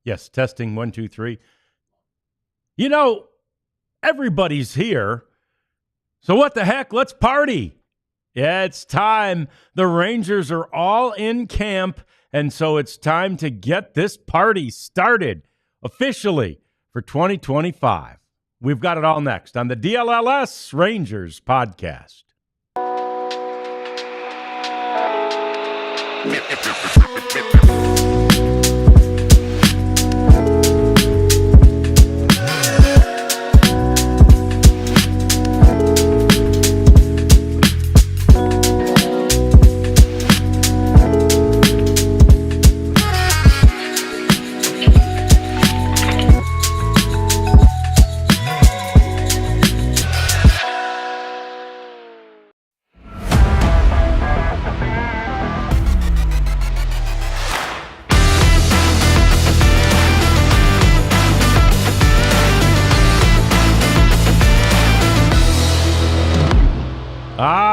Yes, testing 1, 2, 3. Everybody's here. So what the heck? Let's party. Yeah, it's time. The Rangers are all in camp, and so it's time to get this party started officially for 2025. We've got it all next on the DLLS Rangers podcast.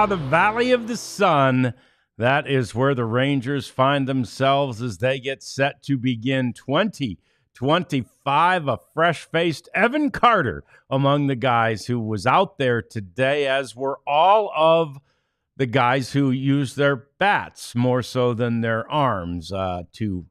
The Valley of the Sun. That is where the Rangers find themselves as they get set to begin 2025. A fresh-faced Evan Carter among the guys who was out there today, as were all of the guys who use their bats more so than their arms to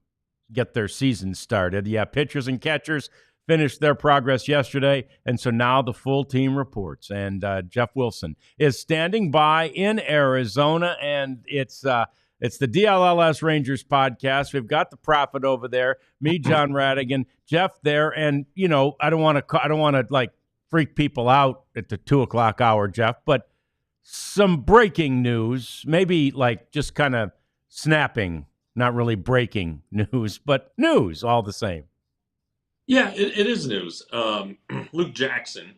get their season started. Yeah, pitchers and catchers finished their progress yesterday, and so now the full team reports. And Jeff Wilson is standing by in Arizona, and it's the DLLS Rangers podcast. We've got the Prophet over there, me, John Radigan, Jeff there, and I don't want to like freak people out at the 2:00 hour, Jeff, but some breaking news, maybe like just kind of snapping, not really breaking news, but news all the same. Yeah, it is news. Luke Jackson,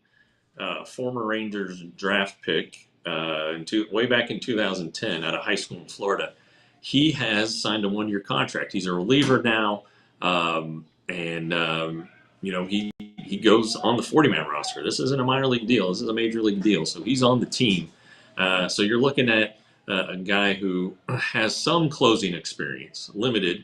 former Rangers draft pick, way back in 2010 out of high school in Florida, he has signed a 1-year contract. He's a reliever now, he goes on the 40-man roster. This isn't a minor league deal. This is a major league deal. So he's on the team. So you're looking at a guy who has some closing experience, limited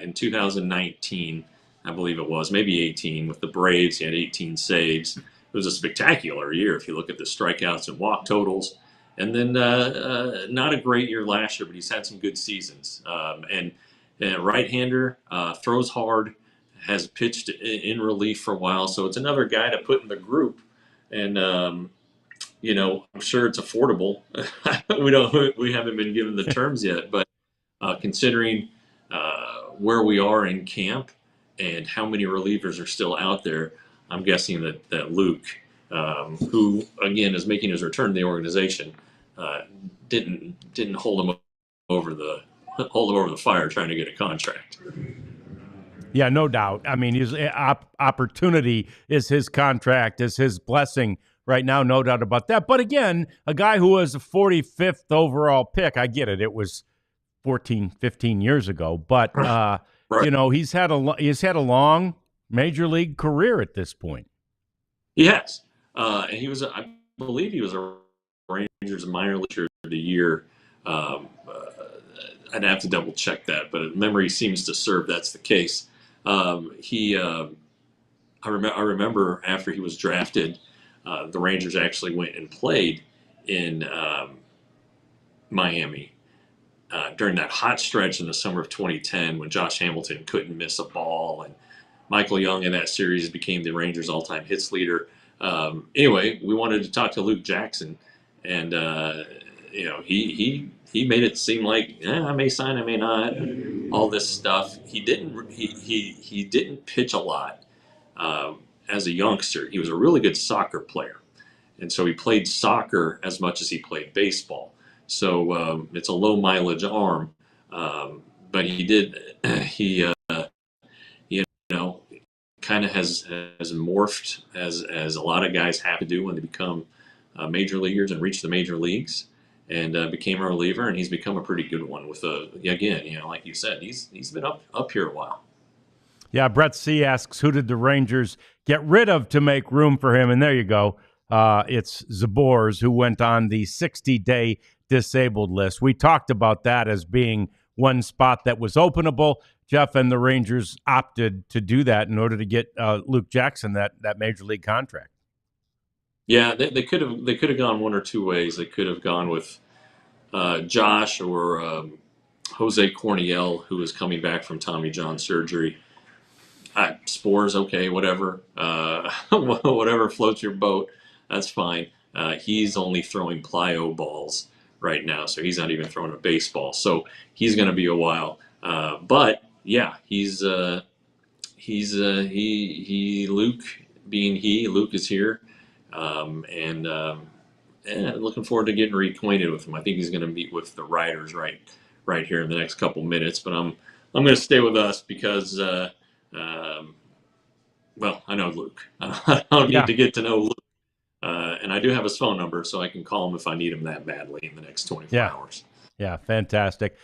in 2019. I believe it was, maybe 18 with the Braves. He had 18 saves. It was a spectacular year if you look at the strikeouts and walk totals. And then not a great year last year, but he's had some good seasons. And right-hander, throws hard, has pitched in relief for a while. So it's another guy to put in the group. And, I'm sure it's affordable. We haven't been given the terms yet, but considering where we are in camp, and how many relievers are still out there, I'm guessing that Luke, who again is making his return to the organization, didn't hold him over the fire trying to get a contract. Yeah, no doubt. I mean, his opportunity is his contract, is his blessing right now, no doubt about that. But again, a guy who was a 45th overall pick, I get it. It was 14, 15 years ago, but right. He's had a long major league career at this point. He has, and I believe he was a Rangers minor leaguer of the year. I'd have to double check that, but memory seems to serve that's the case. I remember after he was drafted, the Rangers actually went and played in Miami. During that hot stretch in the summer of 2010 when Josh Hamilton couldn't miss a ball and Michael Young in that series became the Rangers' all-time hits leader. Anyway, we wanted to talk to Luke Jackson, and he made it seem like I may sign, I may not, all this stuff. He didn't pitch a lot as a youngster. He was a really good soccer player, and so he played soccer as much as he played baseball. So it's a low mileage arm, but he kind of has morphed as a lot of guys have to do when they become major leaguers and reach the major leagues, and became a reliever, and he's become a pretty good one. With like you said, he's been up here a while. Yeah, Brett C asks, who did the Rangers get rid of to make room for him? And there you go. It's Zaborz, who went on the 60-day disabled list. We talked about that as being one spot that was openable. Jeff, and the Rangers opted to do that in order to get Luke Jackson that major league contract. Yeah, they could have gone one or two ways. They could have gone with Josh or Jose Corniel, who is coming back from Tommy John surgery. Spores, okay, whatever. Whatever floats your boat, that's fine. He's only throwing plyo balls right now, so he's not even throwing a baseball. So he's going to be a while. But yeah, Luke Luke is here, and looking forward to getting reacquainted with him. I think he's going to meet with the writers right here in the next couple minutes. But I'm going to stay with us because. Well, I know Luke. I don't need to get to know Luke. And I do have his phone number, so I can call him if I need him that badly in the next 24 hours. Yeah, fantastic.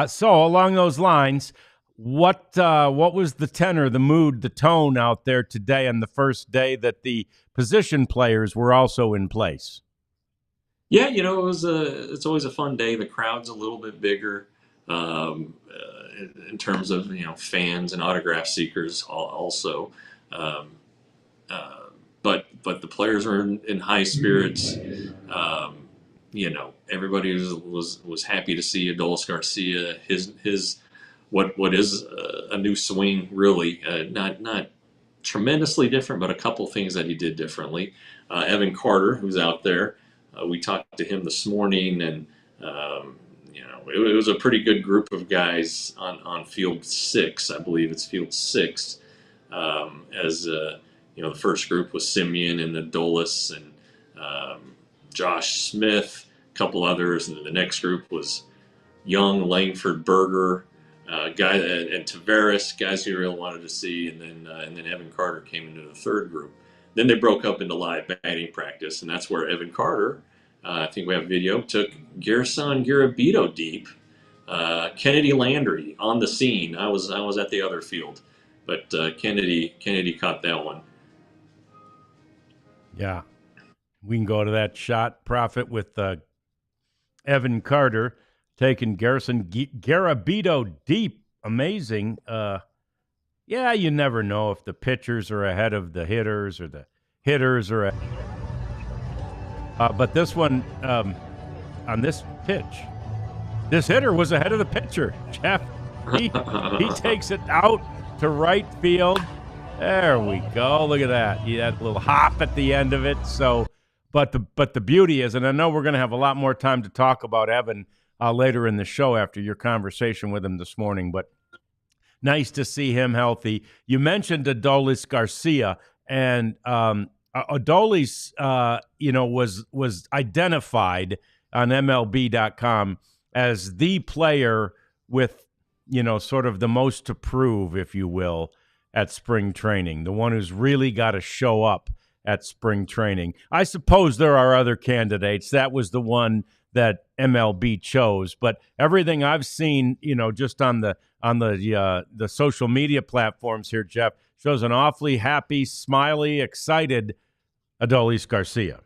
So along those lines, what was the tenor, the mood, the tone out there today on the first day that the position players were also in place? Yeah, it's always a fun day. The crowd's a little bit bigger in terms of fans and autograph seekers also. But the players were in high spirits. Everybody was happy to see Adolis Garcia. His what is a new swing, really not tremendously different, but a couple things that he did differently. Evan Carter, who's out there, we talked to him this morning, and it was a pretty good group of guys on field 6. I believe it's field 6. The first group was Simeon and Adolis and Josh Smith, a couple others, and then the next group was Young, Langford, Berger, and Tavares, guys you really wanted to see, and then Evan Carter came into the third group. Then they broke up into live batting practice, and that's where Evan Carter, I think we have video, took Gerson Garabito deep. Kennedy Landry on the scene. I was at the other field, but Kennedy caught that one. Yeah, we can go to that shot, Prophet, with Evan Carter taking Gerson Garabito deep. Amazing. Yeah, you never know if the pitchers are ahead of the hitters or the hitters are ahead. But this one, on this pitch, this hitter was ahead of the pitcher. Jeff, he takes it out to right field. There we go. Look at that. He had a little hop at the end of it. So, but the beauty is, and I know we're going to have a lot more time to talk about Evan later in the show after your conversation with him this morning, but nice to see him healthy. You mentioned Adolis Garcia, and Adolis, was identified on MLB.com as the player with, sort of the most to prove, if you will, at spring training, the one who's really got to show up at spring training. I suppose there are other candidates. That was the one that MLB chose, but everything I've seen, just on the social media platforms here, Jeff, shows an awfully happy, smiley, excited Adolis Garcia.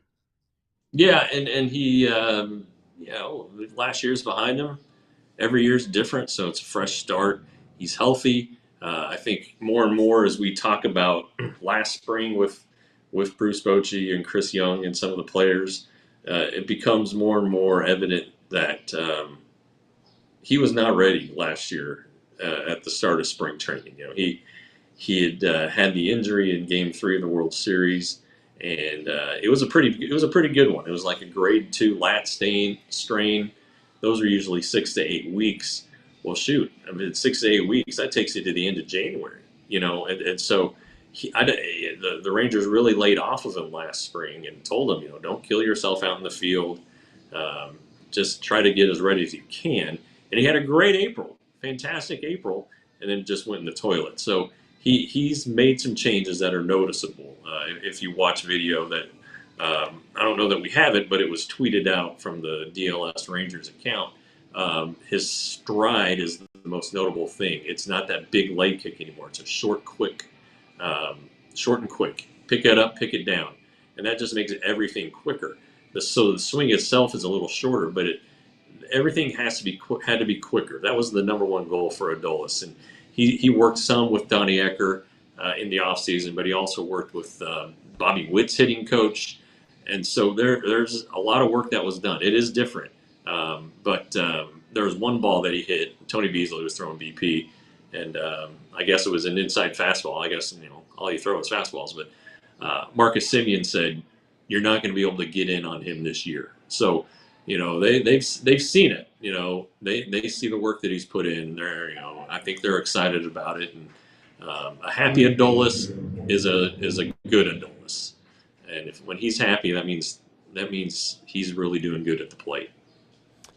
Yeah, and he, last year's behind him. Every year's different, so it's a fresh start. He's healthy. I think more and more as we talk about last spring with Bruce Bochy and Chris Young and some of the players, it becomes more and more evident that he was not ready last year at the start of spring training. He had the injury in Game 3 of the World Series, and it was a pretty good one. It was like a grade 2 lat strain. Those are usually 6 to 8 weeks. Well, shoot, I mean, 6 to 8 weeks, that takes you to the end of January, and so the Rangers really laid off of him last spring and told him, don't kill yourself out in the field. Just try to get as ready as you can. And he had a great April, fantastic April, and then just went in the toilet. So he's made some changes that are noticeable. If you watch video that, I don't know that we have it, but it was tweeted out from the DLLS Rangers account. His stride is the most notable thing. It's not that big leg kick anymore. It's a short and quick. Pick it up, pick it down. And that just makes everything quicker. So the swing itself is a little shorter, but everything had to be quicker. That was the number one goal for Adolis, and he worked some with Donnie Ecker in the offseason, but he also worked with Bobby Witt's hitting coach, and so there's a lot of work that was done. It is different, but there was one ball that he hit. Tony Beasley was throwing BP, and I guess it was an inside fastball. I guess all you throw is fastballs, but Marcus Semien said you're not going to be able to get in on him this year. So they've seen it. They see the work that he's put in there. I think they're excited about it, and a happy Adolis is a good Adolis, and when he's happy, that means he's really doing good at the plate.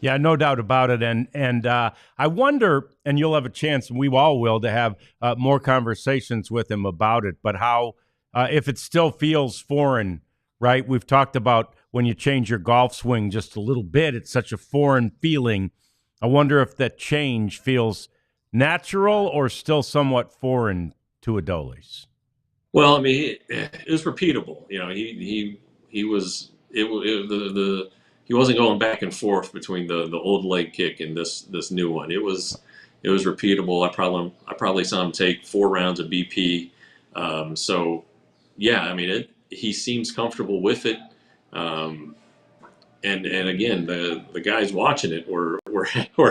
Yeah, no doubt about it. And I wonder, and you'll have a chance, and we all will, to have more conversations with him about it, but how, if it still feels foreign, right? We've talked about when you change your golf swing just a little bit, it's such a foreign feeling. I wonder if that change feels natural or still somewhat foreign to Adolis. Well, I mean, it was repeatable. He wasn't going back and forth between the old leg kick and this new one. It was repeatable. I probably saw him take 4 rounds of BP. So yeah, I mean, he seems comfortable with it. And again, the guys watching it were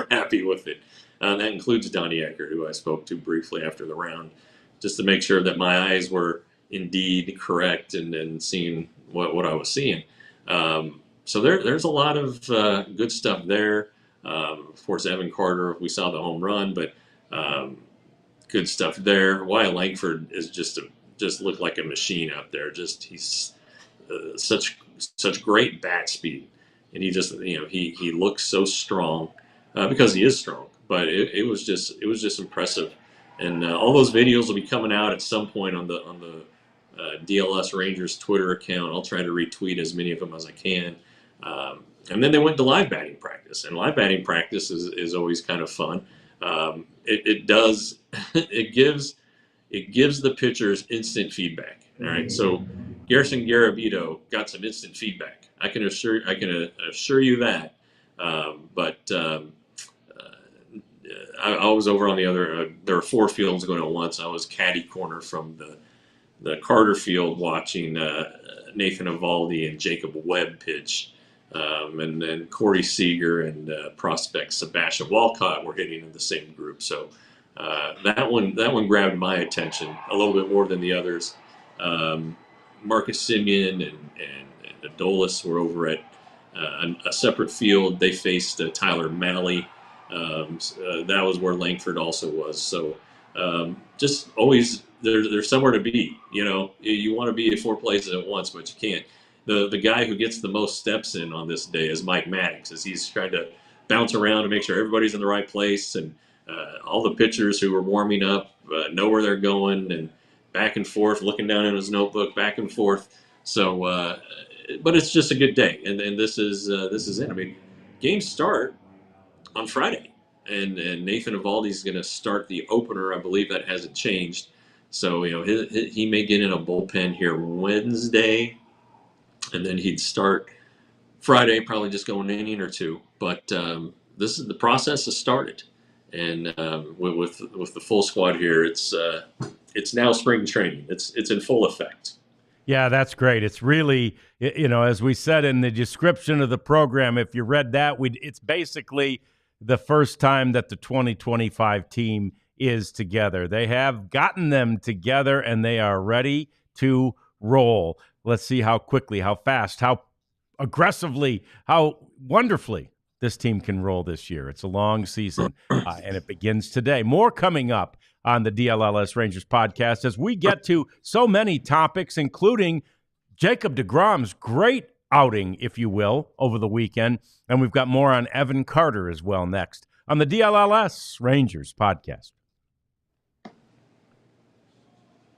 happy with it. That includes Donnie Ecker, who I spoke to briefly after the round, just to make sure that my eyes were indeed correct and seeing what I was seeing. So there's a lot of good stuff there. Of course, Evan Carter, we saw the home run, but good stuff there. Wyatt Langford is just looked like a machine out there. He's such great bat speed, and he looks so strong because he is strong. But it was just impressive, and all those videos will be coming out at some point on the DLS Rangers Twitter account. I'll try to retweet as many of them as I can. And then they went to live batting practice, and live batting practice is always kind of fun. It gives the pitchers instant feedback. All right, so Garrison Garabito got some instant feedback. I can assure you that. I was over on the other. There were 4 fields going at once. I was caddy corner from the Carter field watching Nathan Eovaldi and Jacob Webb pitch. And then Corey Seager and prospect Sebastian Walcott were hitting in the same group. So that one grabbed my attention a little bit more than the others. Marcus Semien and Adolis were over at a separate field. They faced Tyler Malley. That was where Langford also was. So just always there's somewhere to be. You want to be at 4 places at once, but you can't. The guy who gets the most steps in on this day is Mike Maddox, as he's trying to bounce around to make sure everybody's in the right place, and all the pitchers who are warming up know where they're going, and back and forth, looking down in his notebook, back and forth. So, but it's just a good day, and this is it. I mean, games start on Friday, and Nathan Eovaldi's going to start the opener. I believe that hasn't changed. So he may get in a bullpen here Wednesday. And then he'd start Friday, probably just go an inning or 2. But the process has started, and with the full squad here, it's now spring training. It's in full effect. Yeah, that's great. It's really, as we said in the description of the program, if you read that, it's basically the first time that the 2025 team is together. They have gotten them together, and they are ready to roll. Let's see how quickly, how fast, how aggressively, how wonderfully this team can roll this year. It's a long season, and it begins today. More coming up on the DLLS Rangers podcast as we get to so many topics, including Jacob deGrom's great outing, if you will, over the weekend. And we've got more on Evan Carter as well next on the DLLS Rangers podcast.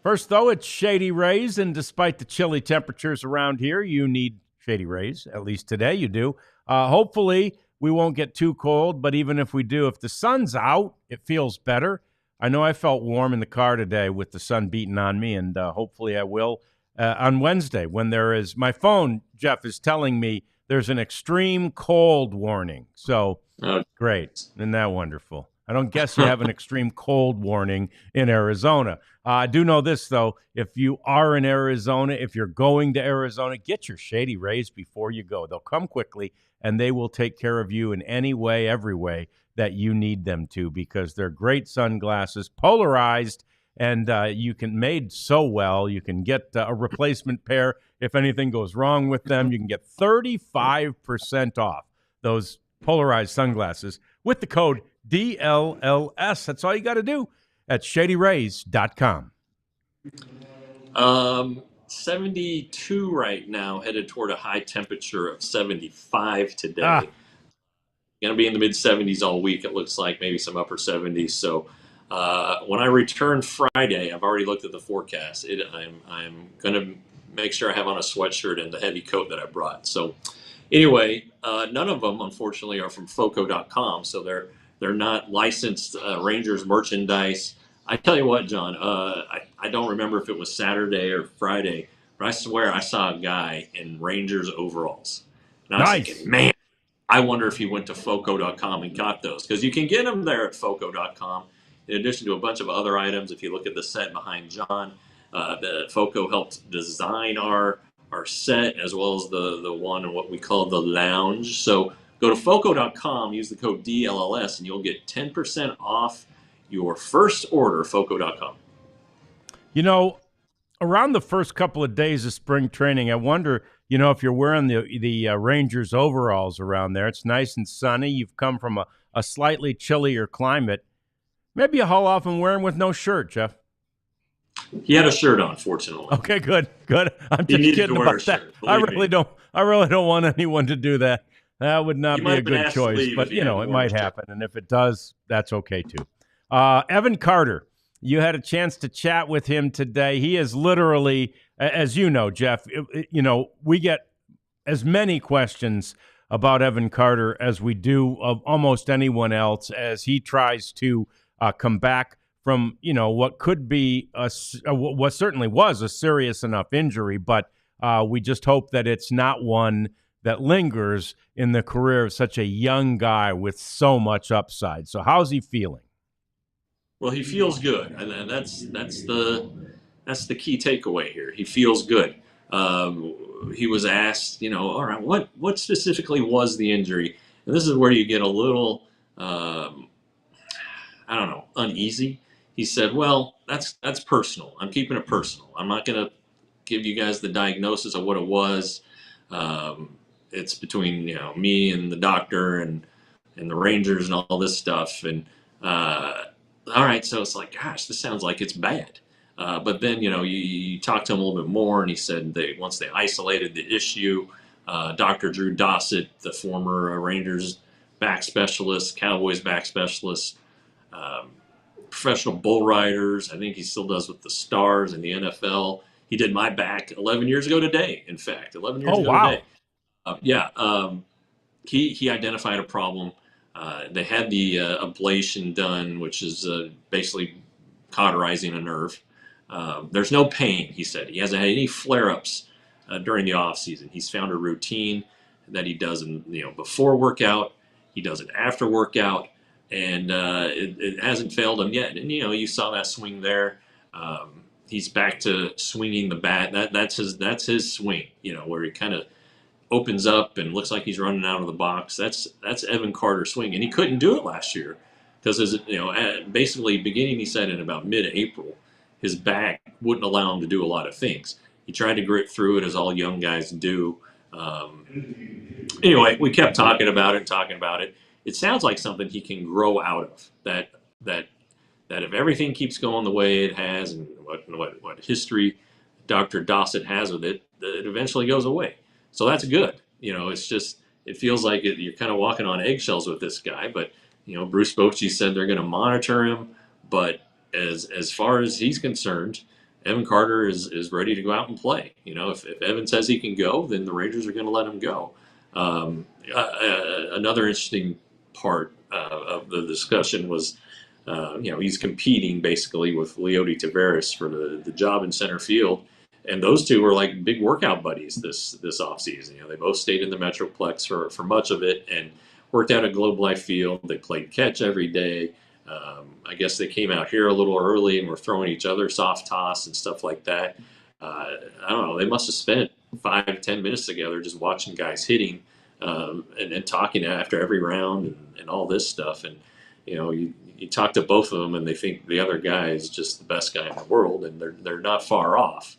First, though, it's Shady Rays, and despite the chilly temperatures around here, you need Shady Rays. At least today you do. Hopefully, we won't get too cold, but even if we do, if the sun's out, it feels better. I know I felt warm in the car today with the sun beating on me, and hopefully I will on Wednesday when my phone, Jeff, is telling me there's an extreme cold warning. So Uh, Great. Isn't that wonderful? I don't guess you have an extreme cold warning in Arizona. I do know this, though. If you are in Arizona, if you're going to Arizona, get your Shady Rays before you go. They'll come quickly and they will take care of you in any way, every way that you need them to, because they're great sunglasses, polarized, and you can made so well. You can get a replacement pair if anything goes wrong with them. You can get 35% off those polarized sunglasses with the code DLLS. That's all you got to do at shadyrays.com. 72 right now, headed toward a high temperature of 75 today. Ah, Going to be in the mid 70s all week, it looks like, maybe some upper 70s. So when I return Friday, I've already looked at the forecast. I'm going to make sure I have on a sweatshirt and the heavy coat that I brought. So anyway, none of them, unfortunately, are from Foco.com, so they're not licensed Rangers merchandise. I tell you what, John, I don't remember if it was Saturday or Friday, but I swear I saw a guy in Rangers overalls. And I was nice. thinking, man, I wonder if he went to Foco.com and got those, because you can get them there at Foco.com, in addition to a bunch of other items. If you look at the set behind John, the Foco helped design our set, as well as the one in what we call the lounge. So go to Foco.com, use the code DLLS, and you'll get 10% off your first order, Foco.com. You know, around the first couple of days of spring training, I wonder, if you're wearing the Rangers overalls around there. It's nice and sunny. You've come from a slightly chillier climate. Maybe you haul off and wear them with no shirt, Jeff. He had a shirt on, fortunately. Okay, good. I'm He just needed kidding to wear a about that. shirt, I believe really me. don't want anyone to do that. That would not You be might a have been good asked to choice, leave but if he hadn't it worn might a shirt. happen, and if it does, that's okay too. Evan Carter, you had a chance to chat with him today. He is literally, as you know, Jeff. We get as many questions about Evan Carter as we do of almost anyone else, as he tries to come back from what could be what certainly was a serious enough injury, but we just hope that it's not one that lingers in the career of such a young guy with so much upside. So how's he feeling? Well, he feels good, and that's the key takeaway here. He feels good. He was asked, all right, what specifically was the injury? And this is where you get a little, I don't know, uneasy. He said, well, that's personal. I'm keeping it personal. I'm not going to give you guys the diagnosis of what it was. It's between me and the doctor and the Rangers and all this stuff. And all right, so it's like, gosh, this sounds like it's bad. But then you talk to him a little bit more, and he said once they isolated the issue, Dr. Drew Dossett, the former Rangers back specialist, Cowboys back specialist, um, professional bull riders. I think he still does with the Stars in the NFL. He did my back 11 years ago today. In fact, 11 years Oh, ago wow. today. Yeah, he identified a problem. They had the ablation done, which is basically cauterizing a nerve. There's no pain, he said. He hasn't had any flare-ups during the off season. He's found a routine that he does before workout. He does it after workout, and it hasn't failed him yet. And you saw that swing there. He's back to swinging the bat. That's his swing. Where he kind of opens up and looks like he's running out of the box. That's Evan Carter's swing, and he couldn't do it last year because basically beginning, he said, in about mid-April, his back wouldn't allow him to do a lot of things. He tried to grit through it, as all young guys do. Anyway, we kept talking about it. It sounds like something he can grow out of. That if everything keeps going the way it has, and what history Dr. Dossett has with it, that it eventually goes away. So that's good. It's just, it feels like you're kind of walking on eggshells with this guy. But Bruce Bochy said they're going to monitor him. But as far as he's concerned, Evan Carter is ready to go out and play. If Evan says he can go, then the Rangers are going to let him go. Another interesting part of the discussion was, he's competing basically with Leody Taveras for the job in center field. And those two were like big workout buddies this offseason. They both stayed in the Metroplex for much of it. And worked out at Globe Life Field. They played catch every day. I guess they came out here a little early and were throwing each other soft toss and stuff like that. I don't know. They must have spent 5-10 minutes together just watching guys hitting and talking after every round and all this stuff. And you talk to both of them and they think the other guy is just the best guy in the world, and they're not far off.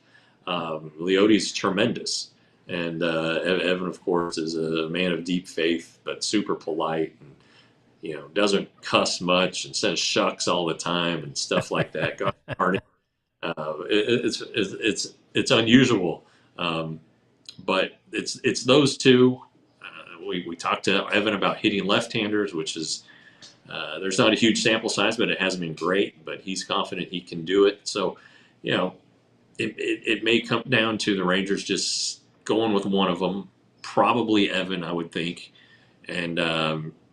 Leoti's tremendous, and Evan, of course, is a man of deep faith, but super polite, and doesn't cuss much and says shucks all the time and stuff like that. God darn it. It's unusual, but it's those two. We talked to Evan about hitting left-handers, which is there's not a huge sample size, but it hasn't been great. But he's confident he can do it. So, it may come down to the Rangers just going with one of them, probably Evan, I would think, and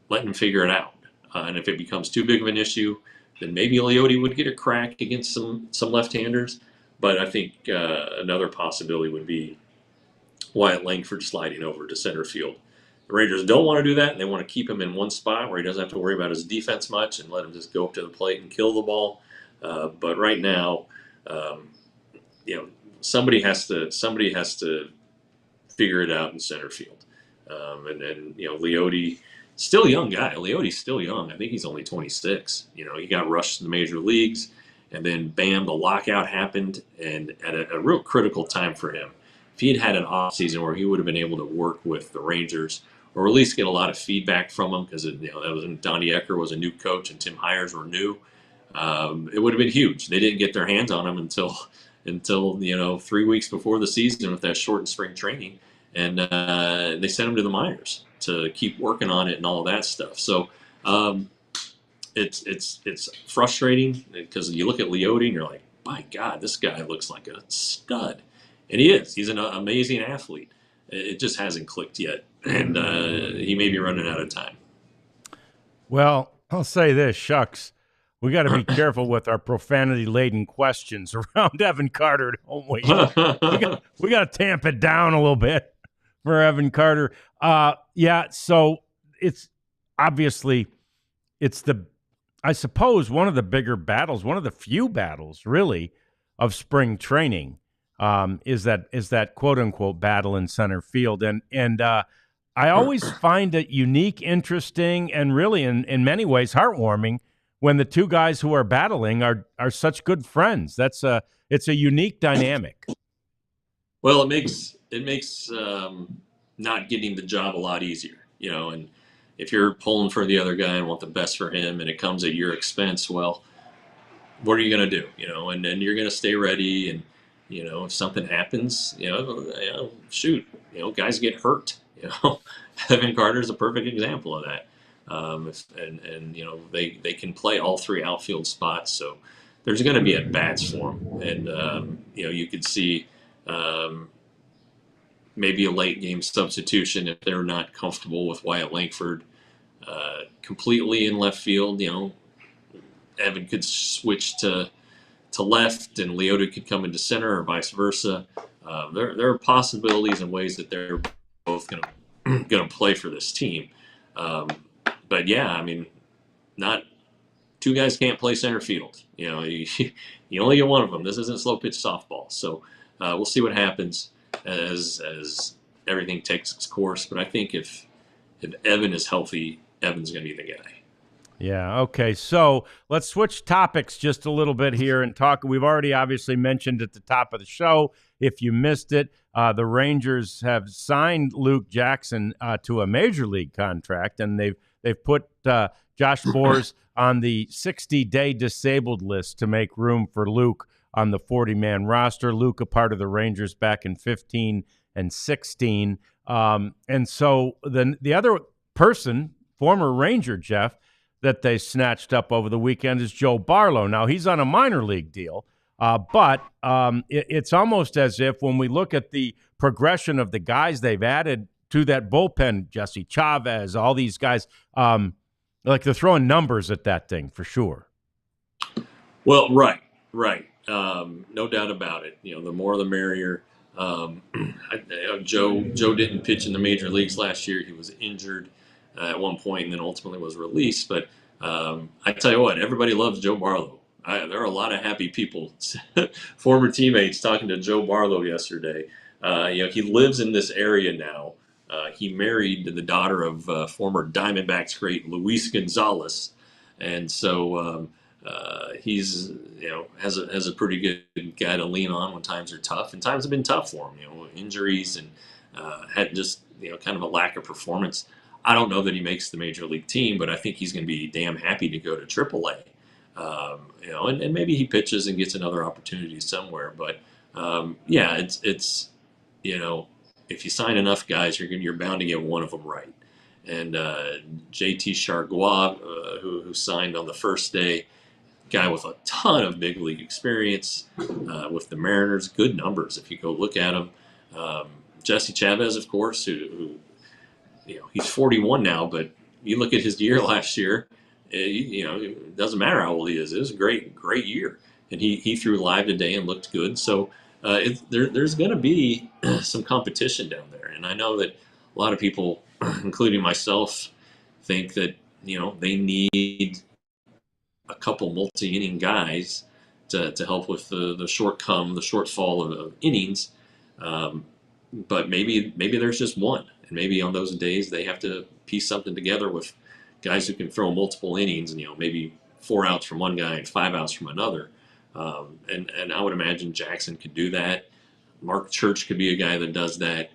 letting him figure it out. And if it becomes too big of an issue, then maybe Leote would get a crack against some left-handers. But I think another possibility would be Wyatt Langford sliding over to center field. The Rangers don't want to do that, and they want to keep him in one spot where he doesn't have to worry about his defense much and let him just go up to the plate and kill the ball. But right now, somebody has to figure it out in center field. And Leote, still a young guy. Leote's still young. I think he's only 26. He got rushed to the major leagues, and then bam, the lockout happened, and at a real critical time for him. If he had an off season where he would have been able to work with the Rangers, or at least get a lot of feedback from them, because that was Donnie Ecker was a new coach and Tim Hires were new. It would have been huge. They didn't get their hands on him until 3 weeks before the season with that shortened spring training, and they sent him to the minors to keep working on it and all of that stuff. So it's frustrating because you look at Leote and you're like, my God, this guy looks like a stud, and he is. He's an amazing athlete. It just hasn't clicked yet, and he may be running out of time. Well, I'll say this, shucks. We got to be careful with our profanity-laden questions around Evan Carter, don't we? We got to tamp it down a little bit for Evan Carter. So it's obviously I suppose one of the bigger battles, one of the few battles really of spring training is that quote unquote battle in center field. And I always find it unique, interesting, and really in many ways heartwarming when the two guys who are battling are such good friends. It's a unique dynamic. Well, it makes not getting the job a lot easier, and if you're pulling for the other guy and want the best for him and it comes at your expense, well, what are you going to do? And then you're going to stay ready. And, if something happens, shoot, guys get hurt, Evan Carter's a perfect example of that. They can play all three outfield spots. So there's going to be at bats for him. And, you could see, maybe a late game substitution if they're not comfortable with Wyatt Langford completely in left field. Evan could switch to left and Leote could come into center, or vice versa. There are possibilities and ways that they're both going to play for this team. But yeah, not two guys can't play center field. You only get one of them. This isn't slow pitch softball. So we'll see what happens as everything takes its course. But I think if Evan is healthy, Evan's going to be the guy. Yeah, okay. So let's switch topics just a little bit here and talk. We've already obviously mentioned at the top of the show, if you missed it, the Rangers have signed Luke Jackson to a major league contract, and they've put Josh Boers on the 60-day disabled list to make room for Luke on the 40-man roster. Luke, a part of the Rangers back in 15 and 16. And so the other person, former Ranger, Jeff, that they snatched up over the weekend is Joe Barlow. Now, he's on a minor league deal, but it's almost as if when we look at the progression of the guys they've added to that bullpen, Jesse Chavez, all these guys, like they're throwing numbers at that thing for sure. Well, right. No doubt about it. The more the merrier. Joe didn't pitch in the major leagues last year. He was injured. at one point, and then ultimately was released. But I tell you what, everybody loves Joe Barlow. There are a lot of happy people, former teammates, talking to Joe Barlow yesterday. He lives in this area now. He married the daughter of former Diamondbacks great Luis Gonzalez, and so he's has a pretty good guy to lean on when times are tough, and times have been tough for him. Injuries and had just kind of a lack of performance. I don't know that he makes the major league team, but I think he's going to be damn happy to go to AAA. And maybe he pitches and gets another opportunity somewhere. But it's if you sign enough guys, you're bound to get one of them right. And JT Chargois, who signed on the first day, guy with a ton of big league experience with the Mariners, good numbers if you go look at him. Jesse Chavez, of course, who he's 41 now, but you look at his year last year, it doesn't matter how old he is. It was a great year, and he threw live today and looked good. So there's going to be some competition down there, and I know that a lot of people, including myself, think that they need a couple multi-inning guys to help with the shortfall of innings. But maybe there's just one, and maybe on those days they have to piece something together with guys who can throw multiple innings, and maybe 4 outs from one guy and 5 outs from another. And I would imagine Jackson could do that. Mark Church could be a guy that does that.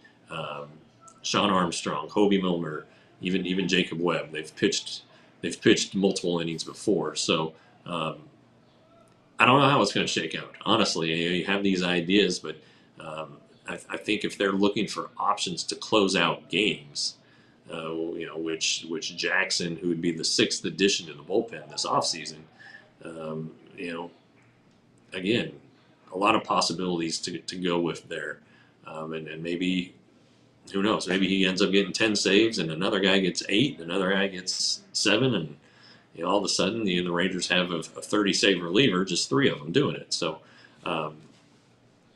Sean Armstrong, Hobie Milner, even Jacob Webb. They've pitched multiple innings before, so I don't know how it's going to shake out. Honestly, you have these ideas, but I think if they're looking for options to close out games, which Jackson, who would be the 6th addition to the bullpen this offseason, again, a lot of possibilities to go with there. And maybe, who knows, maybe he ends up getting 10 saves and another guy gets 8, and another guy gets 7, and all of a sudden the Rangers have a 30-save reliever, just 3 of them doing it. So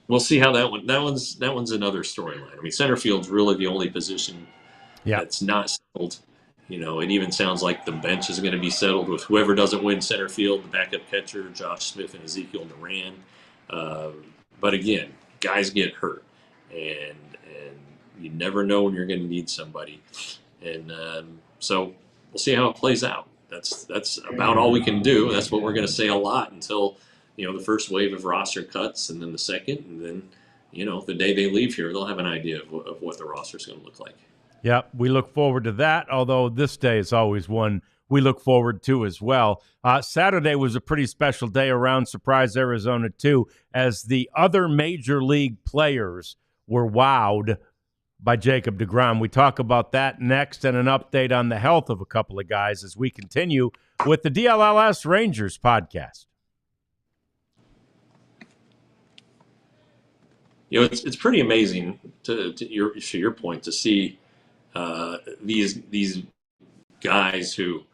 we'll see how that one's another storyline. I mean, center field's really the only position that's not settled. It even sounds like the bench is going to be settled with whoever doesn't win center field, the backup catcher, Josh Smith and Ezekiel Duran. But again, guys get hurt, and you never know when you're going to need somebody. And so we'll see how it plays out. That's about all we can do. That's what we're going to say a lot until the first wave of roster cuts, and then the second, and then the day they leave here, they'll have an idea of what the roster is going to look like. Yeah, we look forward to that, although this day is always one we look forward to as well. Saturday was a pretty special day around Surprise, Arizona, too, as the other major league players were wowed by Jacob deGrom. We talk about that next, and an update on the health of a couple of guys as we continue with the DLLS Rangers podcast. It's pretty amazing to your point to see these guys who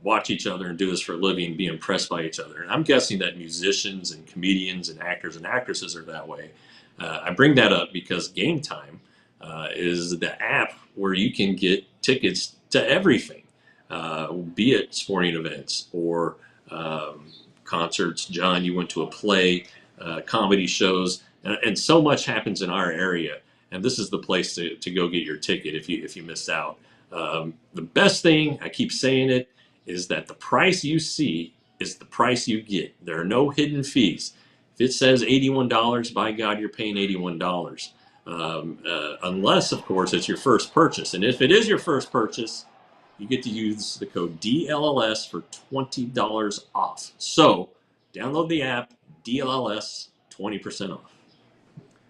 watch each other and do this for a living be impressed by each other. And I'm guessing that musicians and comedians and actors and actresses are that way. I bring that up because Game Time is the app where you can get tickets to everything, be it sporting events or concerts. John, you went to a play, comedy shows, and so much happens in our area. And this is the place to go get your ticket if you missed out. The best thing, I keep saying it, is that the price you see is the price you get. There are no hidden fees. If it says $81, by God, you're paying $81. Unless, of course, it's your first purchase. And if it is your first purchase, you get to use the code DLLS for $20 off. So download the app, DLLS, 20% off.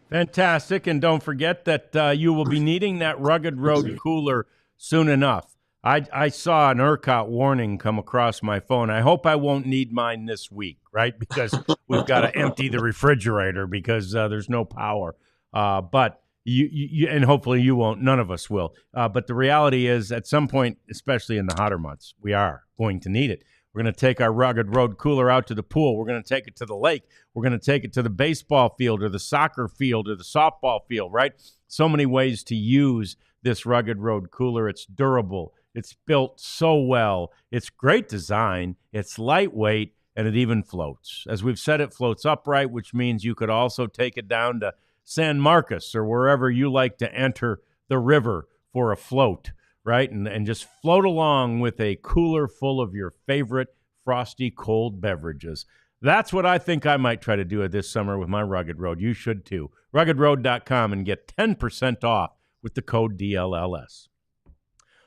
Fantastic. And don't forget that you will be needing that Rugged Road cooler soon enough. I saw an ERCOT warning come across my phone. I hope I won't need mine this week, right? Because we've got to empty the refrigerator because there's no power. But you and hopefully you won't. None of us will. But the reality is at some point, especially in the hotter months, we are going to need it. We're going to take our Rugged Road cooler out to the pool. We're going to take it to the lake. We're going to take it to the baseball field or the soccer field or the softball field, right? So many ways to use this Rugged Road cooler. It's durable. It's built so well. It's great design. It's lightweight, and it even floats. As we've said, it floats upright, which means you could also take it down to San Marcos or wherever you like to enter the river for a float, right? And just float along with a cooler full of your favorite frosty cold beverages. That's what I think I might try to do this summer with my Rugged Road. You should too. RuggedRoad.com and get 10% off with the code DLLS.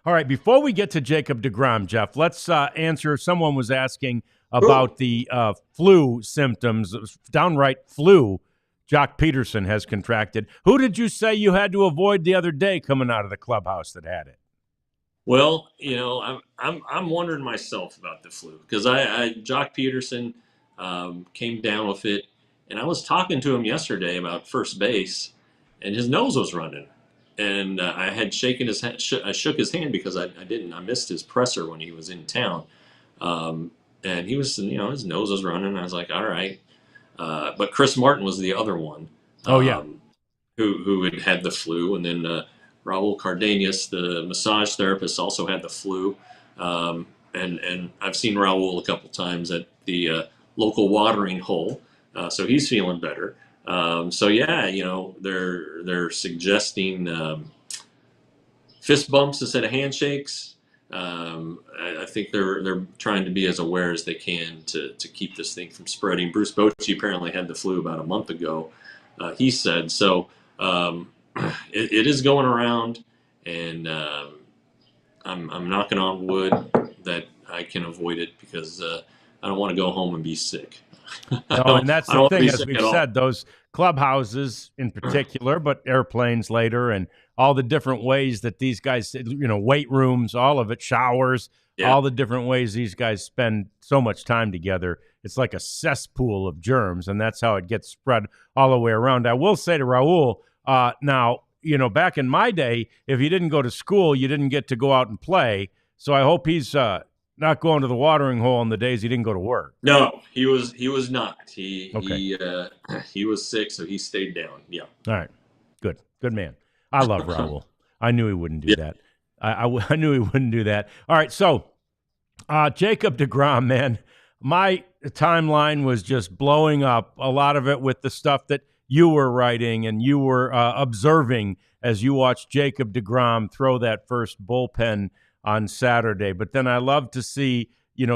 All right, before we get to Jacob deGrom, Jeff, let's answer. Someone was asking about the flu symptoms, downright flu Jock Peterson has contracted. Who did you say you had to avoid the other day coming out of the clubhouse that had it? Well, I'm wondering myself about the flu because I Jock Peterson came down with it, and I was talking to him yesterday about first base, and his nose was running, and I had shaken his hand. I shook his hand because I missed his presser when he was in town, and he was his nose was running. I was like, all right, but Chris Martin was the other one. Oh yeah. Who had the flu, and then Raul Cardenas, the massage therapist, also had the flu. And I've seen Raul a couple times at the local watering hole, so he's feeling better. So yeah, they're suggesting fist bumps instead of handshakes. I think they're trying to be as aware as they can to keep this thing from spreading. Bruce Bochy apparently had the flu about a month ago. He said so. It is going around, and I'm knocking on wood that I can avoid it because I don't want to go home and be sick. No, and that's the thing, as we've said, those clubhouses in particular, but airplanes later, and all the different ways that these guys, weight rooms, all of it, showers, all the different ways these guys spend so much time together. It's like a cesspool of germs, and that's how it gets spread all the way around. I will say to Raul, now, back in my day, if you didn't go to school, you didn't get to go out and play. So I hope he's not going to the watering hole on the days he didn't go to work. No, he was not. He was sick, so he stayed down. Yeah. All right. Good man. I love Raul. I knew he wouldn't do that. I knew he wouldn't do that. All right. So Jacob deGrom, man, my timeline was just blowing up. A lot of it with the stuff that you were writing and you were observing as you watched Jacob deGrom throw that first bullpen on Saturday. But then I love to see,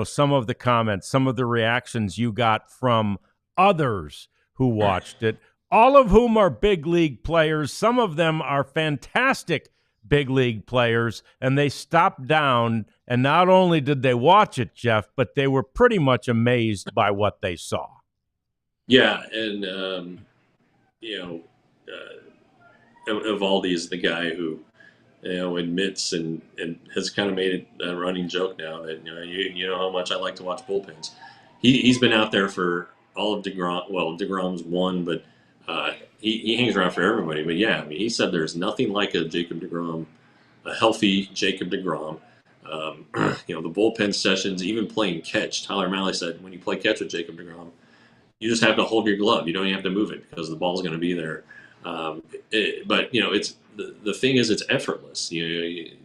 some of the comments, some of the reactions you got from others who watched it, all of whom are big league players. Some of them are fantastic big league players, and they stopped down, and not only did they watch it, Jeff, but they were pretty much amazed by what they saw. Yeah, and Evaldi is the guy who admits and has kind of made it a running joke now that you know how much I like to watch bullpens. He's been out there for all of deGrom. Well, deGrom's one, but he hangs around for everybody. But yeah, I mean, he said there's nothing like a Jacob deGrom, a healthy Jacob deGrom. The bullpen sessions, even playing catch. Tyler Malley said when you play catch with Jacob deGrom, you just have to hold your glove. You don't even have to move it because the ball's going to be there. But it's the thing is it's effortless. It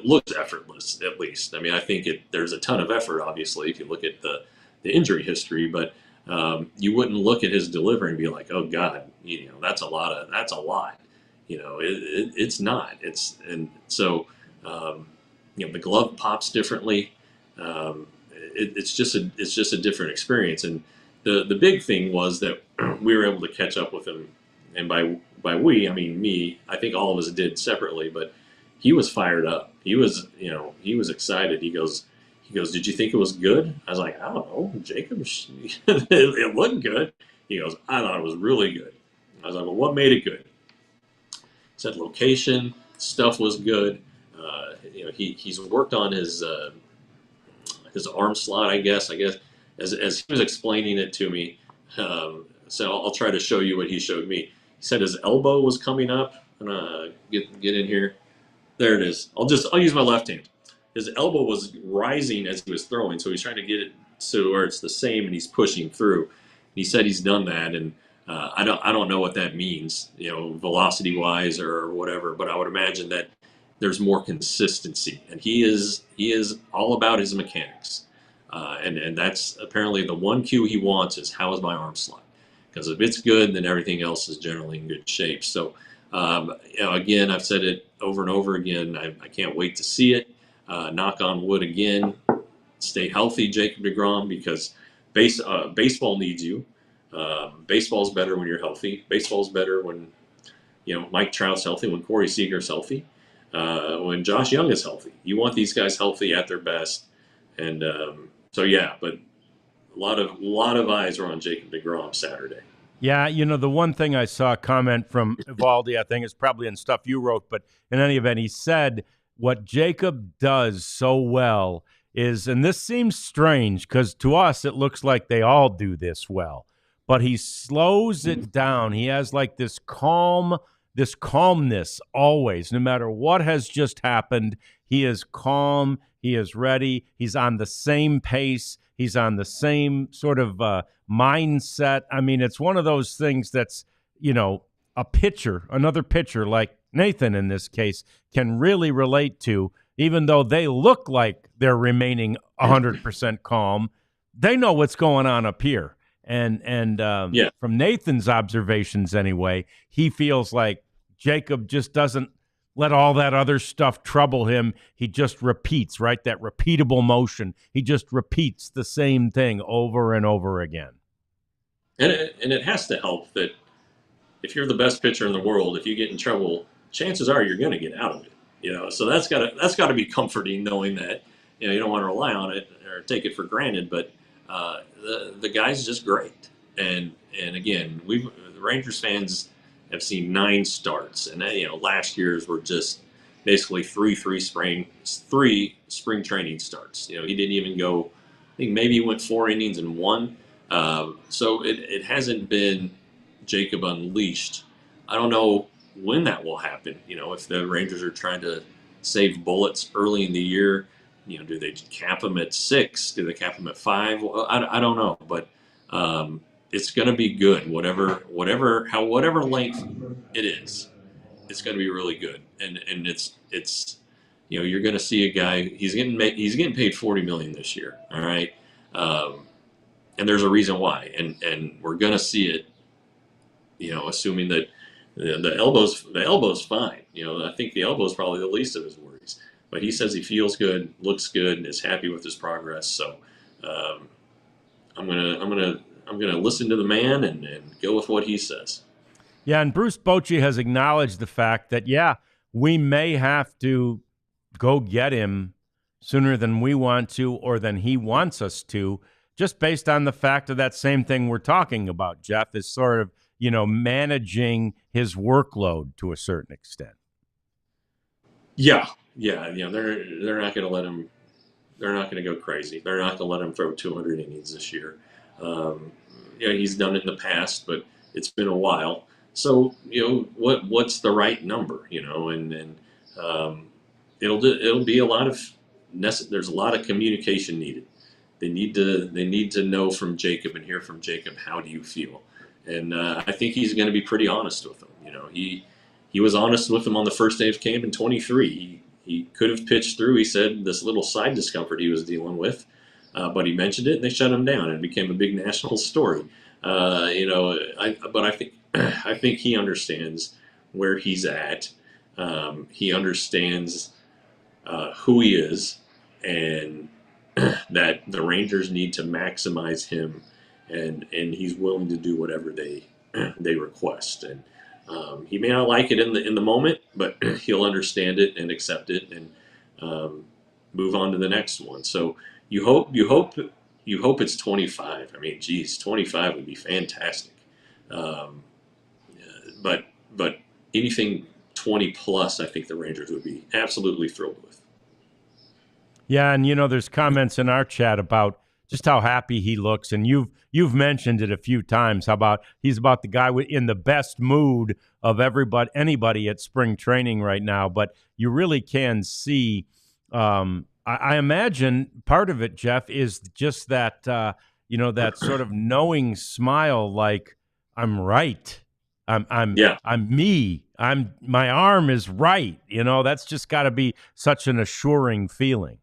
looks effortless at least. I mean, I think there's a ton of effort. Obviously, if you look at the injury history, but you wouldn't look at his delivery and be like, oh God, that's a lot. It's not. The glove pops differently. It's just a different experience. And the big thing was that we were able to catch up with him, and by we, I mean me. I think all of us did separately, but he was fired up. He was excited. He goes, did you think it was good? I was like, I don't know, Jacob. It looked good. He goes, I thought it was really good. I was like, well, what made it good? He said location, stuff was good. He's worked on his arm slot, I guess. As he was explaining it to me, so I'll try to show you what he showed me. He said his elbow was coming up. Get in here. There it is. I'll use my left hand. His elbow was rising as he was throwing, so he's trying to get it so where it's the same, and he's pushing through. He said he's done that, and I don't know what that means, velocity wise or whatever. But I would imagine that there's more consistency, and he is all about his mechanics, and that's apparently the one cue he wants is how is my arm slot, because if it's good, then everything else is generally in good shape. So, again, I've said it over and over again. I can't wait to see it. Knock on wood again. Stay healthy, Jacob deGrom, because baseball needs you. Baseball's better when you're healthy. Baseball's better when Mike Trout's healthy, when Corey Seager's healthy, when Josh Young is healthy. You want these guys healthy at their best, and so yeah. But a lot of eyes are on Jacob deGrom Saturday. Yeah, the one thing I saw a comment from Evaldi, I think is probably in stuff you wrote, but in any event, he said what Jacob does so well is, and this seems strange because to us it looks like they all do this well, but he slows it down. He has like this calmness always, no matter what has just happened. He is calm. He is ready. He's on the same pace. He's on the same sort of mindset. I mean, it's one of those things that's, another pitcher like Nathan in this case can really relate to, even though they look like they're remaining 100% calm. They know what's going on up here. And from Nathan's observations anyway, he feels like Jacob just doesn't let all that other stuff trouble him. He just repeats, right? That repeatable motion. He just repeats the same thing over and over again. And it has to help that if you're the best pitcher in the world, if you get in trouble, chances are you're going to get out of it. So that's got to be comforting, knowing that you don't want to rely on it or take it for granted. But the guy's just great. And again, the Rangers fans have seen 9 starts, and last year's were just basically three spring training starts. He didn't even go. I think maybe he went 4 innings and 1. So it hasn't been Jacob unleashed. I don't know when that will happen. If the Rangers are trying to save bullets early in the year, do they cap him at 6? Do they cap him at 5? Well, I don't know, but it's going to be good. Whatever length it is, it's going to be really good. And it's you're going to see a guy. He's getting paid $40 million this year. All right. And there's a reason why, and we're gonna see it. Assuming that the elbow's fine. I think the elbow's probably the least of his worries. But he says he feels good, looks good, and is happy with his progress. So I'm gonna listen to the man and go with what he says. Yeah, and Bruce Bochy has acknowledged the fact that we may have to go get him sooner than we want to or than he wants us to. Just based on the fact of that same thing we're talking about, Jeff, is sort of, managing his workload to a certain extent. Yeah. They're not going to let him. They're not going to go crazy. They're not going to let him throw 200 innings this year. He's done it in the past, but it's been a while. So what's the right number? And it'll be a lot of there's a lot of communication needed. They need to know from Jacob and hear from Jacob, how do you feel? And I think he's going to be pretty honest with them. He was honest with them on the first day of camp in 23. He could have pitched through. He said this little side discomfort he was dealing with, but he mentioned it and they shut him down, and it became a big national story. But I think he understands where he's at. He understands who he is, and that the Rangers need to maximize him, and he's willing to do whatever they request. And he may not like it in the moment, but he'll understand it and accept it and move on to the next one. So you hope it's 25. I mean, geez, 25 would be fantastic. But anything 20 plus, I think the Rangers would be absolutely thrilled with. Yeah, and there's comments in our chat about just how happy he looks, and you've mentioned it a few times. He's about the guy in the best mood of anybody at spring training right now. But you really can see. I imagine part of it, Jeff, is just that that sort of knowing smile, like I'm right. Yeah. I'm me. My arm is right. That's just got to be such an assuring feeling.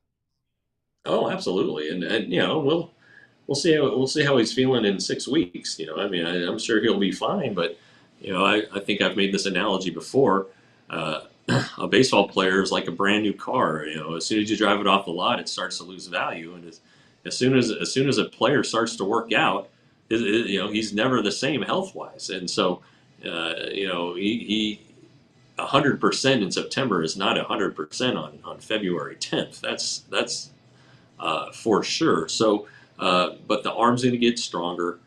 Oh, absolutely. And we'll see how he's feeling in 6 weeks. I mean, I'm sure he'll be fine, but I think I've made this analogy before. Uh, a baseball player is like a brand new car. As soon as you drive it off the lot, it starts to lose value, and as soon as a player starts to work out, he's never the same health wise, and so he 100% in September is not 100% on February 10th. That's for sure. So, but the arm's going to get stronger.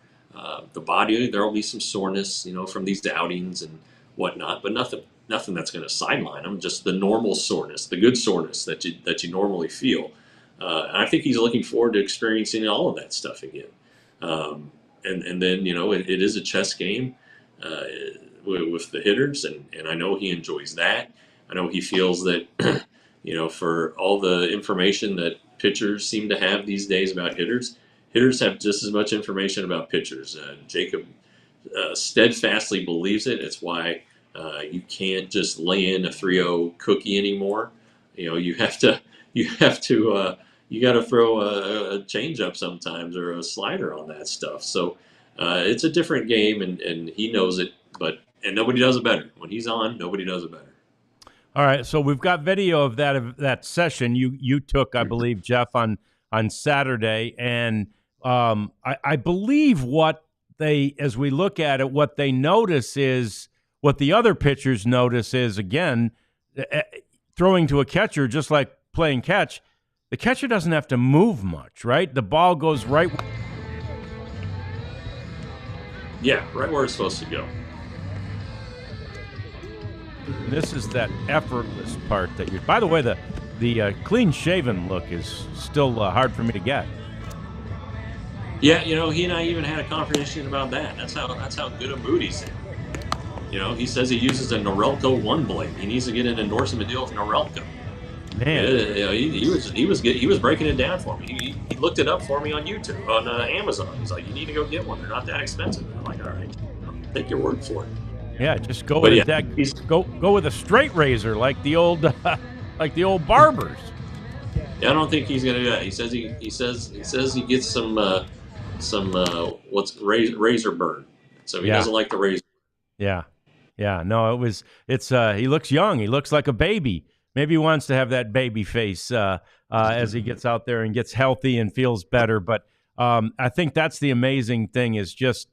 The body, there will be some soreness, from these outings and whatnot, but nothing that's going to sideline him. Just the normal soreness, the good soreness that you normally feel. And I think he's looking forward to experiencing all of that stuff again. And then it is a chess game with the hitters, and I know he enjoys that. I know he feels that for all the information that pitchers seem to have these days about hitters have just as much information about pitchers. Jacob steadfastly believes it. It's why you can't just lay in a 3-0 cookie anymore. You have to you got to throw a changeup sometimes or a slider on that stuff. So it's a different game, and he knows it. And nobody does it better. When he's on, nobody does it better. All right, so we've got video of that session you took, I believe, Jeff, on Saturday, and I believe as we look at it, what they notice is what the other pitchers notice is, again, throwing to a catcher, just like playing catch. The catcher doesn't have to move much, right? The ball goes right. Yeah, right where it's supposed to go. This is that effortless part that you're. By the way, the clean-shaven look is still hard for me to get. Yeah, he and I even had a conversation about that. That's how good a mood he's in. He says he uses a Norelco 1 blade. He needs to get an endorsement deal with Norelco. Man, he was breaking it down for me. He looked it up for me on YouTube, on Amazon. He's like, you need to go get one. They're not that expensive. I'm like, all right, I'll take your word for it. Yeah, just go with go with a straight razor like the old barbers. Yeah, I don't think he's gonna do that. He says he gets some razor burn, so he doesn't like the razor. Yeah. No, he looks young. He looks like a baby. Maybe he wants to have that baby face as he gets out there and gets healthy and feels better. But I think that's the amazing thing is just,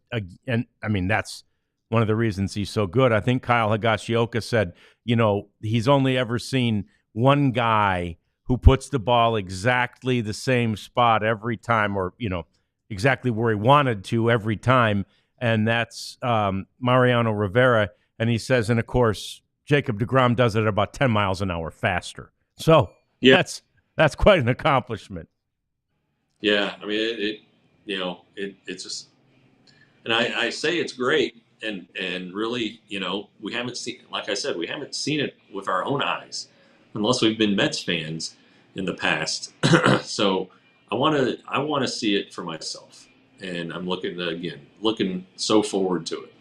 and I mean that's one of the reasons he's so good. I think Kyle Higashioka said, he's only ever seen one guy who puts the ball exactly the same spot every time, or, exactly where he wanted to every time. And that's Mariano Rivera. And he says, and of course, Jacob deGrom does it at about 10 miles an hour faster. So yeah, that's quite an accomplishment. Yeah. I mean, it's just, and I say it's great. And really, we haven't seen, like I said, we haven't seen it with our own eyes, unless we've been Mets fans in the past. So I want to see it for myself, and I'm looking so forward to it.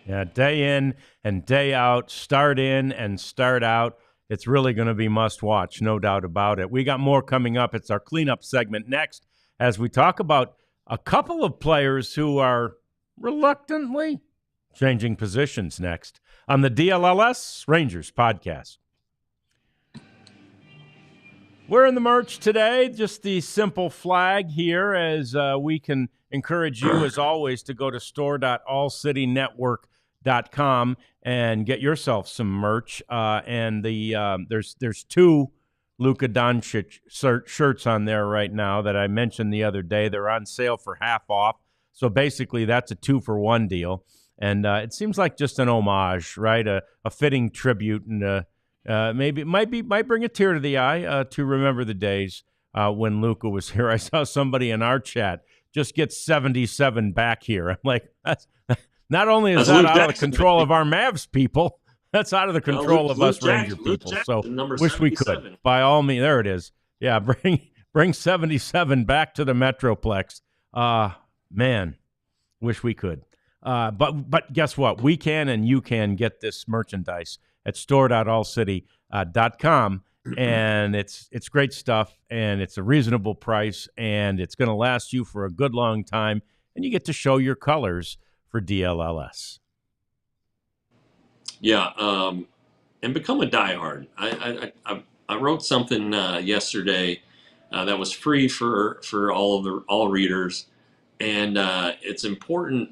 Yeah, day in and day out, start in and start out. It's really going to be must watch, no doubt about it. We got more coming up. It's our cleanup segment next, as we talk about a couple of players who are reluctantly changing positions next on the DLLS Rangers podcast. We're in the merch today, just the simple flag here, as we can encourage you, as always, to go to store.allcitynetwork.com and get yourself some merch. And there's 2 Luka Doncic shirts on there right now that I mentioned the other day. They're on sale for half off. So basically, that's a 2-for-1 deal, and it seems like just an homage, right? A fitting tribute, and maybe it might bring a tear to the eye to remember the days when Luka was here. I saw somebody in our chat just get 77 back here. I'm like, that's not only is that out of the control of our Mavs people, that's out of the control of us Ranger people. So wish we could. By all means, there it is. Yeah, bring 77 back to the Metroplex. Man, wish we could. But guess what? We can and you can get this merchandise at store.allcity.com. And it's great stuff, and it's a reasonable price, and it's going to last you for a good long time, and you get to show your colors for DLLS. Yeah, and become a diehard. I wrote something yesterday that was free for all readers, and it's important.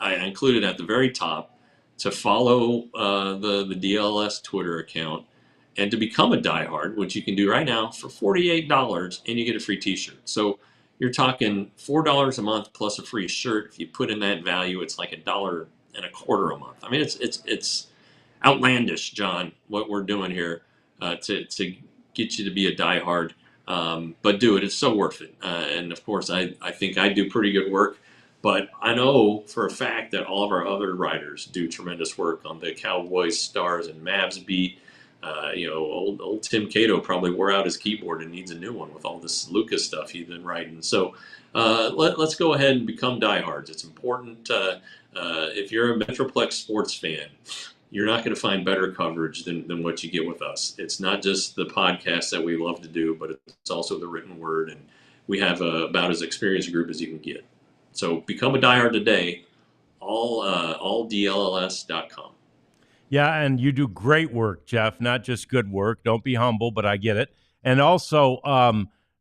I included at the very top to follow the DLS Twitter account and to become a diehard, which you can do right now for $48, and you get a free T-shirt. So you're talking $4 a month plus a free shirt. If you put in that value, it's like $1.25 a month. I mean, it's outlandish, John, what we're doing here to get you to be a diehard. But do it. It's so worth it. And of course, I think I do pretty good work. But I know for a fact that all of our other writers do tremendous work on the Cowboys, Stars, and Mavs beat. Old Tim Cato probably wore out his keyboard and needs a new one with all this Lucas stuff he's been writing. So let's go ahead and become diehards. It's important. If you're a Metroplex sports fan, you're not going to find better coverage than what you get with us. It's not just the podcast that we love to do, but it's also the written word, and we have about as experienced a group as you can get. So become a diehard today, alldlls.com. Yeah, and you do great work, Jeff, not just good work. Don't be humble, but I get it. And also,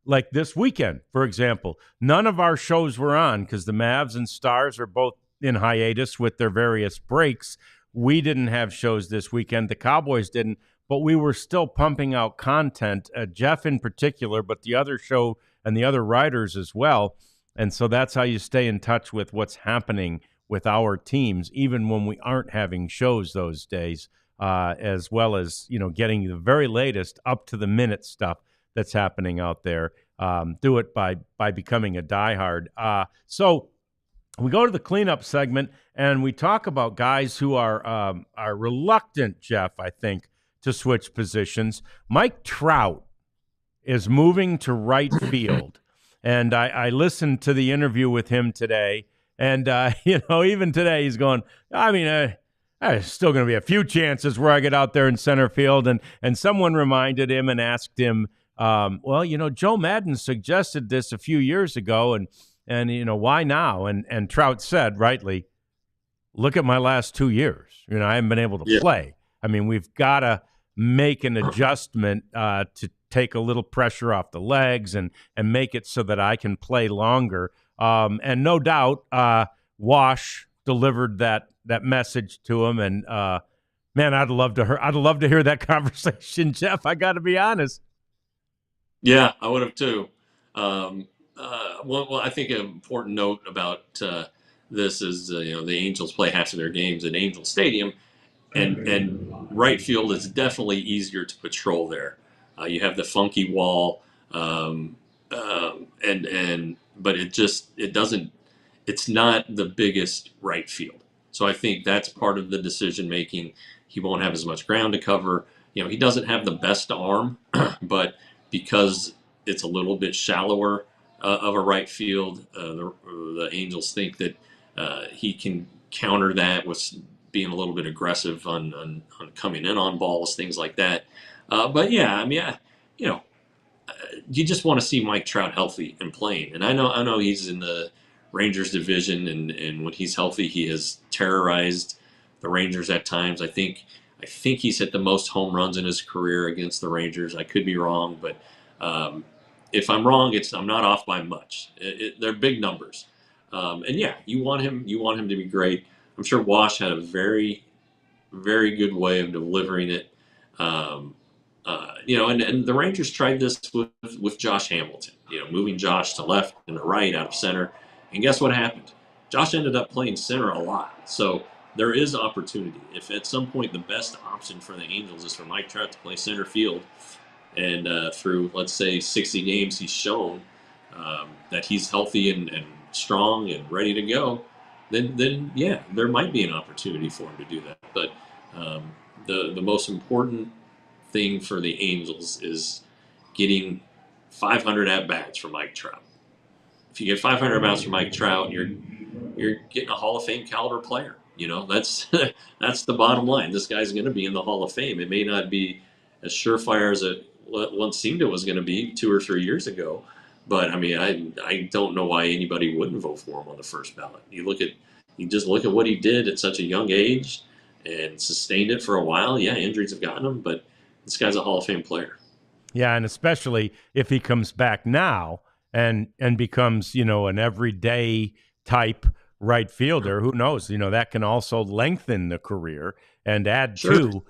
like this weekend, for example, none of our shows were on because the Mavs and Stars are both in hiatus with their various breaks. We didn't have shows this weekend. The Cowboys didn't, but we were still pumping out content, Jeff in particular, but the other show and the other writers as well. And so that's how you stay in touch with what's happening with our teams, even when we aren't having shows those days, as well as, getting the very latest up-to-the-minute stuff that's happening out there. Do it by becoming a diehard. So we go to the cleanup segment, and we talk about guys who are reluctant, Jeff, I think, to switch positions. Mike Trout is moving to right field, and I listened to the interview with him today, and even today he's going, there's still going to be a few chances where I get out there in center field, and someone reminded him and asked him, Joe Madden suggested this a few years ago, and why now? And Trout said, rightly, look at my last 2 years. I haven't been able to play. I mean, we've got to make an adjustment to take a little pressure off the legs and make it so that I can play longer. And no doubt, Wash delivered that message to him. And man, I'd love to hear that conversation, Jeff. I got to be honest. Yeah, I would have too. I think an important note about this is the Angels play half of their games at Angel Stadium, and right field is definitely easier to patrol there. You have the funky wall, but it doesn't. It's not the biggest right field, so I think that's part of the decision making. He won't have as much ground to cover. He doesn't have the best arm, but because it's a little bit shallower of a right field, the Angels think that he can counter that with being a little bit aggressive on coming in on balls, things like that. You just want to see Mike Trout healthy and playing. And I know he's in the Rangers division, and when he's healthy, he has terrorized the Rangers at times. I think he's hit the most home runs in his career against the Rangers. I could be wrong, but if I'm wrong, I'm not off by much. They're big numbers, you want him to be great. I'm sure Wash had a very, very good way of delivering it. And the Rangers tried this with Josh Hamilton. Moving Josh to left and to right out of center, and guess what happened? Josh ended up playing center a lot. So there is opportunity. If at some point the best option for the Angels is for Mike Trout to play center field, and through, let's say, 60 games, he's shown that he's healthy and strong and ready to go, then yeah, there might be an opportunity for him to do that. But the most important thing for the Angels is getting 500 at-bats for Mike Trout. If you get 500 at-bats for Mike Trout, you're getting a Hall of Fame caliber player. That's that's the bottom line. This guy's going to be in the Hall of Fame. It may not be as surefire as it once seemed it was going to be 2 or 3 years ago, but I mean, I don't know why anybody wouldn't vote for him on the first ballot. You just look at what he did at such a young age and sustained it for a while. Yeah, injuries have gotten him, but this guy's a Hall of Fame player. Yeah, and especially if he comes back now and becomes, an everyday type right fielder, who knows? That can also lengthen the career and add Sure. to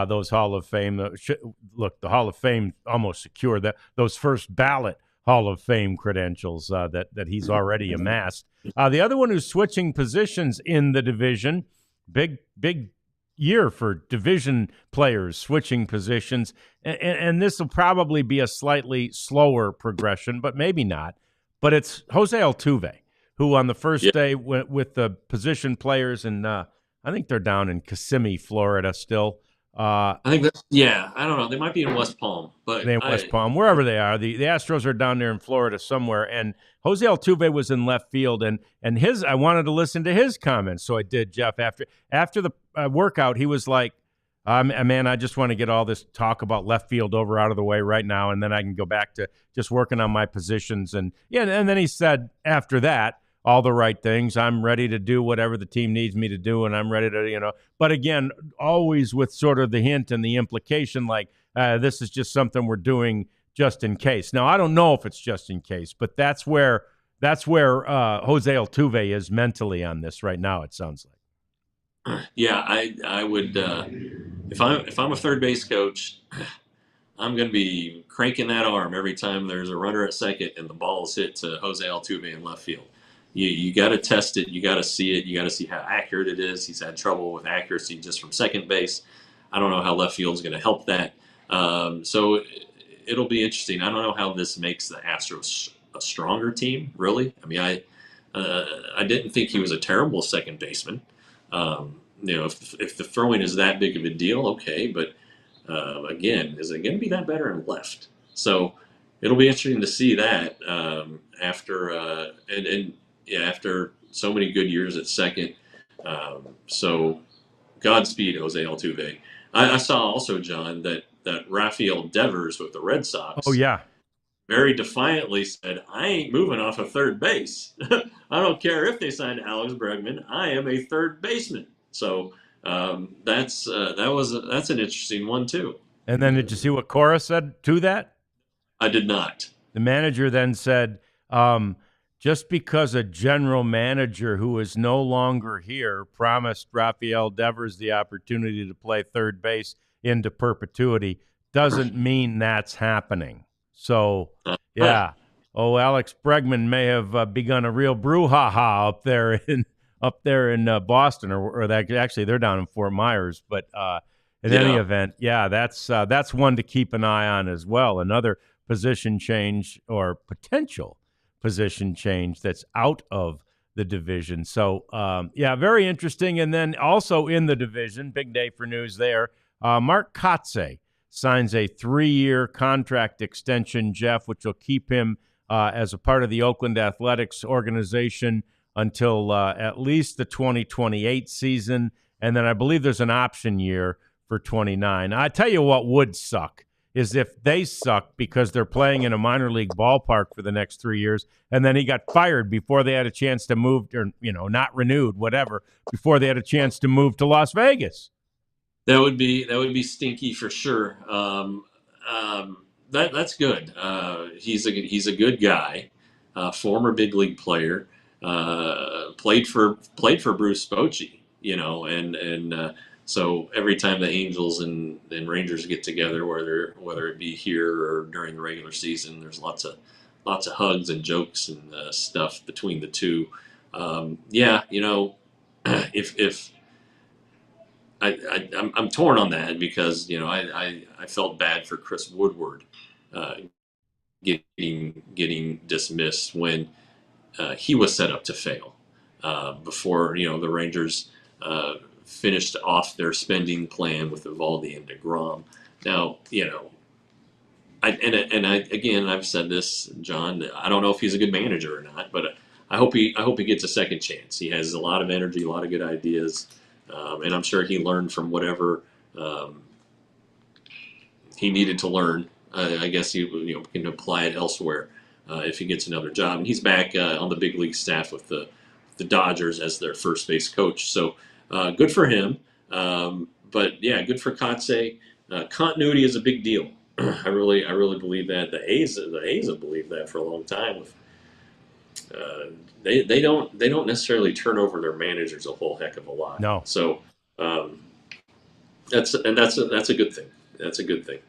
those Hall of Fame. Look, the Hall of Fame almost secure those first ballot Hall of Fame credentials that he's already amassed. The other one who's switching positions in the division, big year for division players switching positions, and this will probably be a slightly slower progression, but maybe not. But it's Jose Altuve, who on the first day went with the position players, and I think they're down in Kissimmee, Florida still. I think that's, yeah, I don't know. They might be in West Palm, but They in West Palm, wherever they are. The Astros are down there in Florida somewhere, and Jose Altuve was in left field, and I wanted to listen to his comments, so I did, Jeff. After the workout, he was like, man, I just want to get all this talk about left field over out of the way right now, and then I can go back to just working on my positions. And then he said after that, all the right things. I'm ready to do whatever the team needs me to do, and I'm ready to, But again, always with sort of the hint and the implication, like this is just something we're doing just in case. Now, I don't know if it's just in case, but that's where Jose Altuve is mentally on this right now. It sounds like. Yeah, I would if I'm a third base coach, I'm going to be cranking that arm every time there's a runner at second and the ball is hit to Jose Altuve in left field. You got to test it. You got to see it. You got to see how accurate it is. He's had trouble with accuracy just from second base. I don't know how left field is going to help that. So it'll be interesting. I don't know how this makes the Astros a stronger team, really. I mean, I didn't think he was a terrible second baseman. If the throwing is that big of a deal, okay. But again, is it going to be that better in left? So it'll be interesting to see that after after so many good years at second. So Godspeed, Jose Altuve. I saw also, John, that Rafael Devers with the Red Sox. Oh yeah. Very defiantly said, "I ain't moving off of third base. I don't care if they signed Alex Bregman. I am a third baseman." So that's an interesting one too. And then did you see what Cora said to that? I did not. The manager then said, just because a general manager who is no longer here promised Rafael Devers the opportunity to play third base into perpetuity doesn't mean that's happening. So, yeah. Oh, Alex Bregman may have begun a real brouhaha up there in Boston, or that actually they're down in Fort Myers. But in any event, yeah, that's one to keep an eye on as well. Another position change or potential position change that's out of the division. So, very interesting. And then also in the division, big day for news there. Mark Kotsay signs a 3-year contract extension, Jeff, which will keep him as a part of the Oakland Athletics organization until at least the 2028 season. And then I believe there's an option year for 29. I tell you what would suck is if they suck because they're playing in a minor league ballpark for the next 3 years, and then he got fired before they had a chance to move, or not renewed, whatever, before they had a chance to move to Las Vegas. That would be stinky for sure. That's good. He's a good guy, former big league player, played for Bruce Bochy, and so every time the Angels and Rangers get together, whether it be here or during the regular season, there's lots of hugs and jokes and stuff between the two. If I'm torn on that because I felt bad for Chris Woodward getting dismissed when he was set up to fail before the Rangers finished off their spending plan with Eovaldi and DeGrom. Now I've said this, John. I don't know if he's a good manager or not, but I hope he gets a second chance. He has a lot of energy, a lot of good ideas, and I'm sure he learned from whatever um, he needed to learn. I guess he can apply it elsewhere if he gets another job. And he's back on the big league staff with the Dodgers as their first base coach. So good for him. But yeah, good for Kotze. Continuity is a big deal. I really believe that. The A's have believed that for a long time. With they don't necessarily turn over their managers a whole heck of a lot. No. So um, that's a good thing. That's a good thing.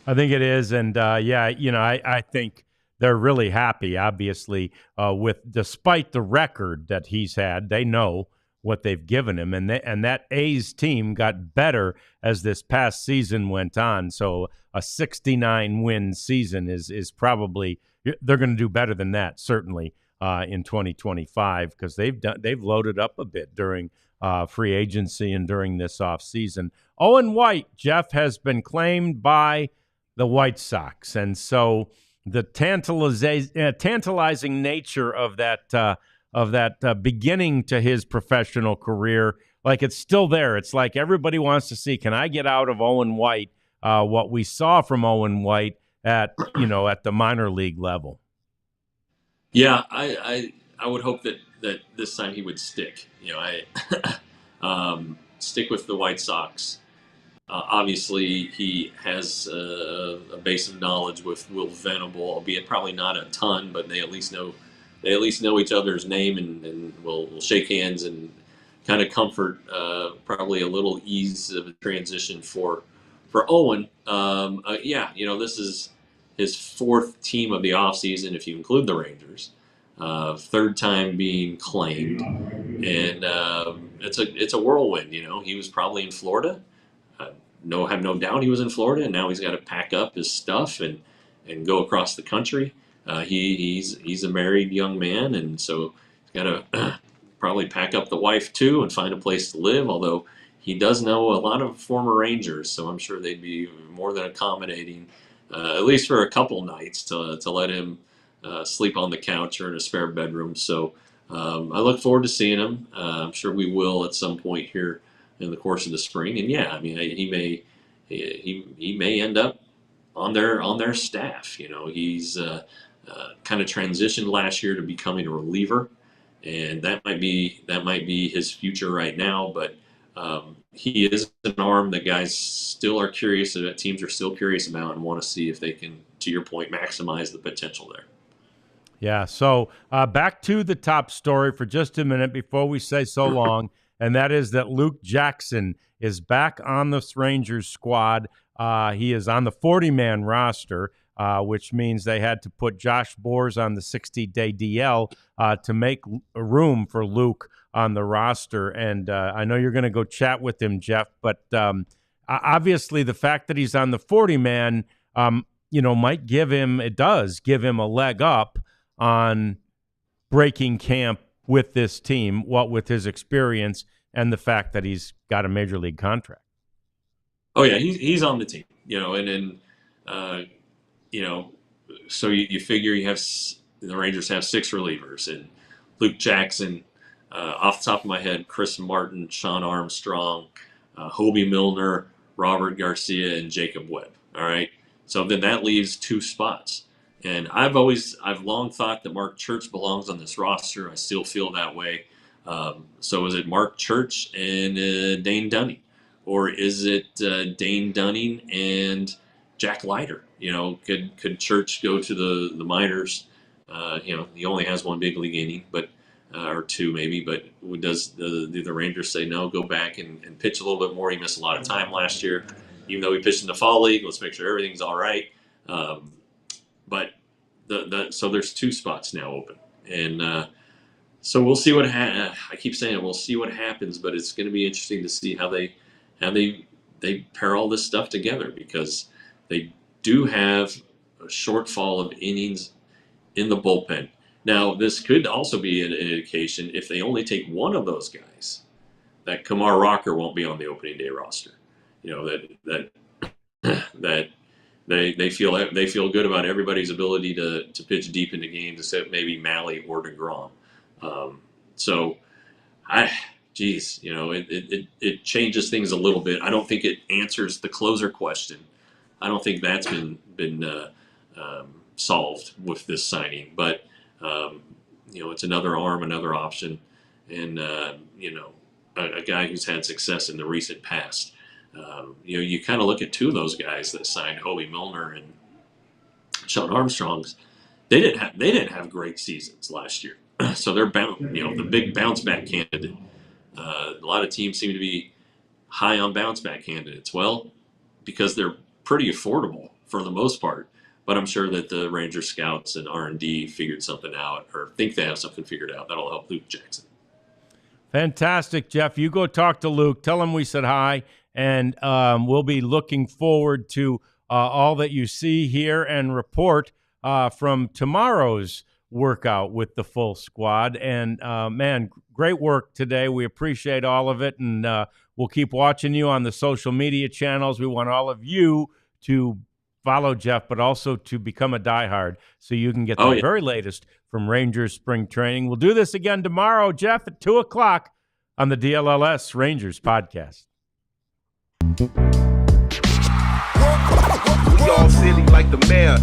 I think it is, and yeah, I think they're really happy. Obviously, with despite the record that he's had, they know what they've given him, and that A's team got better as this past season went on. So a 69 win season is probably they're going to do better than that certainly in 2025 because they've loaded up a bit during free agency and during this offseason. Owen White, Jeff, has been claimed by the White Sox, and so the tantalizing nature of that beginning to his professional career, like it's still there. It's like everybody wants to see, can I get out of Owen White what we saw from Owen White at the minor league level? Yeah, I would hope that this time he would stick. Stick with the White Sox. Obviously, he has a base of knowledge with Will Venable, albeit probably not a ton, but they at least know each other's name and will shake hands and kind of comfort, probably a little ease of a transition for Owen. Yeah, this is his fourth team of the offseason, if you include the Rangers. Third time being claimed, and it's a whirlwind. He was probably in Florida. Have no doubt he was in Florida, and now he's got to pack up his stuff and go across the country. He's a married young man, and so he's got to probably pack up the wife too and find a place to live. Although he does know a lot of former Rangers, so I'm sure they'd be more than accommodating, at least for a couple nights, to let him sleep on the couch or in a spare bedroom. So I look forward to seeing him. I'm sure we will at some point here in the course of the spring. And yeah, I mean, he may end up on their staff. He's kind of transitioned last year to becoming a reliever, and that might be his future right now. But he is an arm that guys still are curious about. Teams are still curious about and want to see if they can, to your point, maximize the potential there. Yeah. So back to the top story for just a minute before we say so long. And that is that Luke Jackson is back on the Rangers squad. He is on the 40-man roster, which means they had to put Josh Boers on the 60-day DL to make room for Luke on the roster. And I know you're going to go chat with him, Jeff, but obviously the fact that he's on the 40-man, might give him a leg up on breaking camp with this team, with his experience and the fact that he's got a major league contract. Oh yeah, he's on the team, and then so you figure the Rangers have 6 relievers, and Luke Jackson, off the top of my head, Chris Martin, Sean Armstrong, Hobie Milner, Robert Garcia, and Jacob Webb. All right, so then that leaves 2 spots. And I've long thought that Mark Church belongs on this roster. I still feel that way. So is it Mark Church and Dane Dunning, or is it Dane Dunning and Jack Leiter? Could Church go to the minors? He only has 1 big league inning, but or 2 maybe. But does the Rangers say no? Go back and pitch a little bit more. He missed a lot of time last year, even though he pitched in the fall league. Let's make sure everything's all right. But so there's 2 spots now open, and so we'll see what I keep saying it. We'll see what happens, but it's going to be interesting to see how they pair all this stuff together, because they do have a shortfall of innings in the bullpen. Now, this could also be an indication, if they only take one of those guys, that Kumar Rocker won't be on the opening day roster. That they feel good about everybody's ability to pitch deep into games, except maybe Malley or DeGrom. So it changes things a little bit. I don't think it answers the closer question. I don't think that's been solved with this signing. But it's another arm, another option, and a guy who's had success in the recent past. You kind of look at two of those guys that signed, Hoby Milner and Sean Armstrong's. They didn't have great seasons last year, so they're the big bounce back candidate. A lot of teams seem to be high on bounce back candidates. Well, because they're pretty affordable for the most part. But I'm sure that the Ranger scouts and R&D figured something out, or think they have something figured out that'll help Luke Jackson. Fantastic, Jeff. You go talk to Luke. Tell him we said hi, and we'll be looking forward to all that you see here and report from tomorrow's workout with the full squad. And, man, great work today. We appreciate all of it, and we'll keep watching you on the social media channels. We want all of you to follow Jeff, but also to become a diehard so you can get the very latest from Rangers spring training. We'll do this again tomorrow, Jeff, at 2 o'clock on the DLLS Rangers podcast. We all silly like the mayor.